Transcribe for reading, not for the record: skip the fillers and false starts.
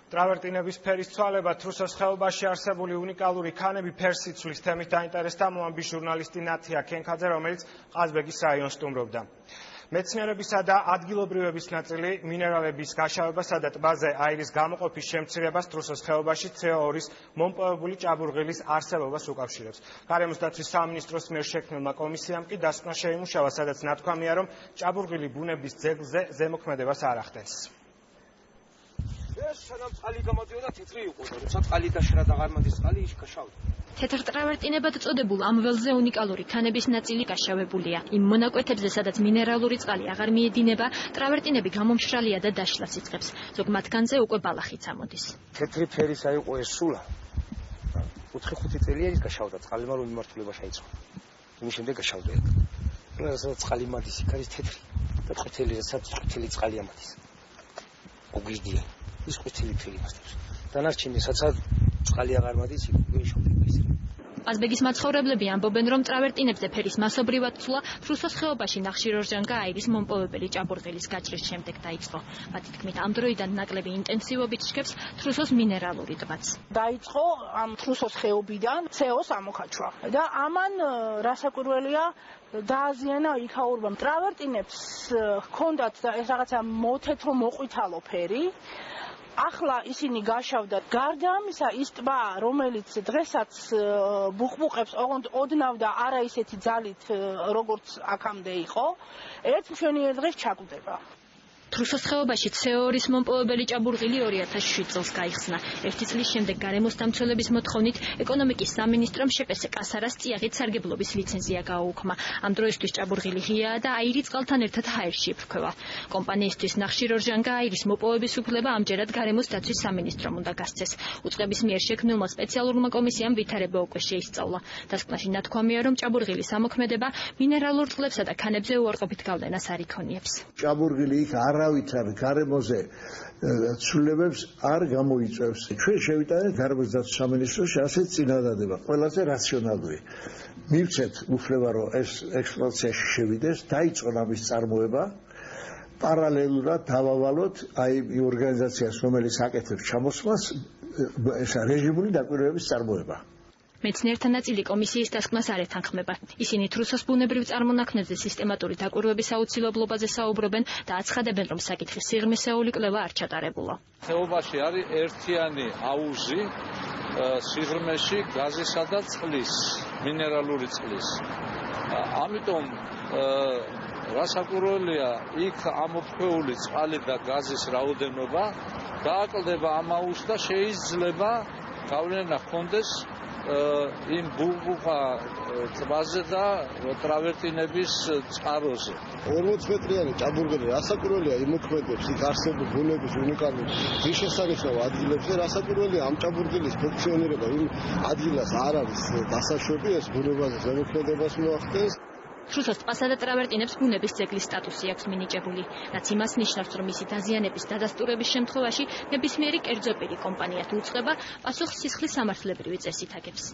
Travērtīnების ფერის ცვალება თრუსოს ხეობაში არსებული უნიკალური ქანები ფერსიცვლის თემით დაინტერესდა მომამბი ჟურნალისტი ნათია ქენქაძე, რომელიც ყაზბეგის რაიონს სტუმრობდა. მეცნიერებისა და ადგილობრივების ნაწილი მინერალების გაშავებასა და ტბაზე აირის გამოყოფის შემცირებას თრუსოს ხეობაში CO2-ის მომპოვებული ჭაბურღილის არსებობას უკავშირებს. გარემოს დაცვის სამინისტროს მიერ შექმნილმა კომისიამ კი დასკვნა შეიმუშავა, სადაც ნათქვამია, რომ ჭაბურღილი ბუნების ძეგლზე ზემოქმედებას არ ახდენს. თეთრ ტრავერტინებად წოდებულ ამ ველზე უნიკალური ქანების ნაწილი გაშავებულია. იმ მონაკვეთებზე, სადაც მინერალური წყალი აღარ მიედინება, ტრავერტინები გამომშრალია და დაშლას იწყებს. ზოგ მათგანზე უკვე ბალახიც ამოდის. თეთრი ფერის აიყო ეს სულა. 4-5 წელი გაშავდა, წყალი მაგრამ მიმართულება შეიწყო. იმის შემდეგ გაშავდა. სადაც წყალი მადის, იქ არის თეთრი და ყვითელი, სადაც ყვითელი წყალი ამადის. უგიძია. ის ყვითელი ფერი მასწავს. დანარჩენი სადაც წყალი აღარ მადის, იქ შევდება ისე. ყაზბეგის მაცხოვრებლები ამბობენ, რომ ტრავერტინებზე ფერის მასობრივად ცვლა თრუსოს ხეობაში ნახშირორჟანგა აირის მომპოვებელი ჭაბურღილის გაჭრის შემდეგ დაიწყო. მათი თქმით, ამ დროიდან ნაკლები ინტენსივობით შქებს თრუსოს მინერალური ტბაც. დაიწყო ამ თრუსოს ხეობიდან CO2-ს ამოხაჩვა და ამან რასაკვირველია დააზიანა იქაურობამ. ტრავერტინებს ჰქონდათ ეს რაღაცა მოთეთრო მოყვითალო ფერი. ახლა ისინი გაშავდა. გარდა ამისა, ის ტბა, რომელიც დღესაც ბუყბუყებს, ოღონდ ოდნავ და არა ისეთი ძალით, როგორც აქამდე იყო, ერთ მშვენიერ დღეს ჩაგვდება. თრუსოს ხეობაში CO2-ის მომპოვებელი ჭაბურღილი 2007 წელს გაიხსნა. 1 წლის შემდეგ გარემოს დამცველების მოთხოვნით ეკონომიკის სამინისტრომ შპს კასარას წიაღით სარგებლობის ლიცენზია გააუქმა. ამ დროისთვის ჭაბურღილი ღიაა და აირი წყალთან ერთად ჰაერში იფრქვევა. კომპანიისთვის ნახშირორჟანგა აირის მოპოვების უფლება ამჯერად გარემოს დაცვის სამინისტრომ უნდა გასცეს. უწყების მიერ შექმნილმა სპეციალურმა კომისიამ ვითარება უკვე შეისწავლა. დასკვნაში ნათქვამია, რომ ჭაბურღილის ამოქმედება მინერალურ წყლებსა და ქანებზე უარყოფით გავლენას არ იქონიებს. ჭაბურღილი იქ არავითარ გარემოზე ცვლილებებს არ გამოიწვევს. ჩვენ შევიტანეთ გარემოს დაცვის სამინისტროში ასეთ წინადადება, ყველაზე რაციონალური. მივცეთ უფლება, რომ ეს ექსპლუატაციაში შევიდეს, დაიწყო ამის წარმოება. პარალელურად დავავალოთ აი ორგანიზაციას, რომელიც აკეთებს ჩამოსვლას, ესა რეჟიმული დაკვირვების წარმოება. მეცნიერთა ნაწილი კომისიის დასკვნას არ ეთანხმება. ისინი თრუსოს ბუნებრივ წარმონაქმნებზე სისტემატური დაკვირვების აუცილებლობაზე საუბრობენ და აცხადებენ, რომ საკითხის სიღრმისეული კვლევა არ ჩატარებულა. ხეობაში არის ერთიანი აუზი სიღრმეში გაზისა და წყლის, მინერალური წყლის. ამიტომ რასაკვირველია, იქ ამოფრქვეული წყალი და გაზის რაოდენობა დააკლდება ამ აუზს და შეიძლება გავლენა ჰქონდეს იმ ბუყბუყა ტბაზე და ტრავერტინების წყაროზე. 40 მეტრიანი ჭაბურღილი რასაკვირველია იმოქმედებს იქ არსებულ ბუნების უნიკალურ ღირსშესანიშნავ ადგილებზე. რასაკვირველია ამ ჭაბურღილის ფუნქციონირება იმ ადგილას არ არის დასაშვები, ეს ბუნებაზე ზემოქმედებას მოახდენს. თრუსოს ტბასა და ტრავერტინებს ბუნების ძეგლის სტატუსი აქვს მინიჭებული, რაც იმას ნიშნავს, რომ მისი დაზიანების დადასტურების შემთხვევაში ნებისმიერი კერძო პირი კომპანია თუ უწყება პასუხს სისხლის სამართლებრივი წესით აგებს.